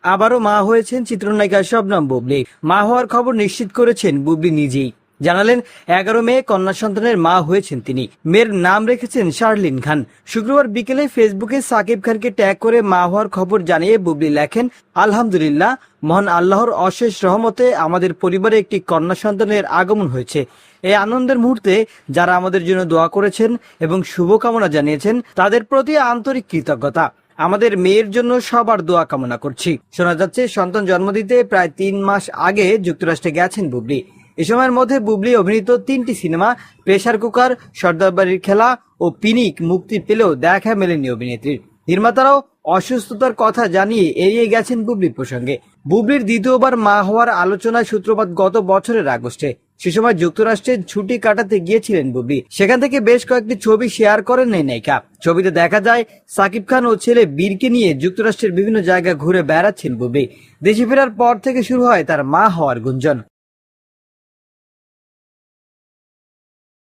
আবারও মা হয়েছেন চিত্রনায়িকা শবনম বুবলি। মা হওয়ার খবর নিশ্চিত করেছেন বুবলি নিজেই। জানালেন 11 মে কন্যা সন্তানের মা হয়েছেন তিনি। মেয়ের নাম রেখেছেন শার্লিন খান। শুক্রবার বিকেলে ফেসবুকে সাকিব খানকে ট্যাগ করে মা হওয়ার খবর জানিয়ে বুবলি লেখেন, আলহামদুলিল্লাহ, মহান আল্লাহর অশেষ রহমতে আমাদের পরিবারে একটি কন্যা সন্তানের আগমন হয়েছে। এই আনন্দের মুহূর্তে যারা আমাদের জন্য দোয়া করেছেন এবং শুভকামনা জানিয়েছেন তাদের প্রতি আন্তরিক কৃতজ্ঞতা। আমাদের মেয়ের জন্য সবার দোয়া কামনা করছি। শোনা যাচ্ছে সন্তান জন্ম দিতে প্রায় 3 মাস আগে যুক্তরাষ্ট্রে গেছেন বুবলি। এ সময়ের মধ্যে বুবলি অভিনীত 3টি সিনেমা প্রেসার কুকার, সর্দার বাড়ির খেলা ও পিনিক মুক্তি পেলেও দেখা মেলেনি অভিনেত্রীর। নির্মাতারাও অসুস্থতার কথা জানিয়ে এড়িয়ে গেছেন বুবলির প্রসঙ্গে। বুবলির দ্বিতীয়বার মা হওয়ার আলোচনায় সূত্রপাত গত বছরের আগস্টে। সে সময় যুক্তরাষ্ট্রে ছুটি কাটাতে গিয়েছিলেন বুবলি। সেখান থেকে বেশ কয়েকটি ছবি শেয়ার করেন এই নায়িকা। ছবিতে দেখা যায় সাকিব খান ও ছেলে বীরকে নিয়ে যুক্তরাষ্ট্রের বিভিন্ন জায়গা ঘুরে বেড়াচ্ছেন বুবলি। দেশে ফেরার পর থেকে শুরু হয় তার মা হওয়ার গুঞ্জন।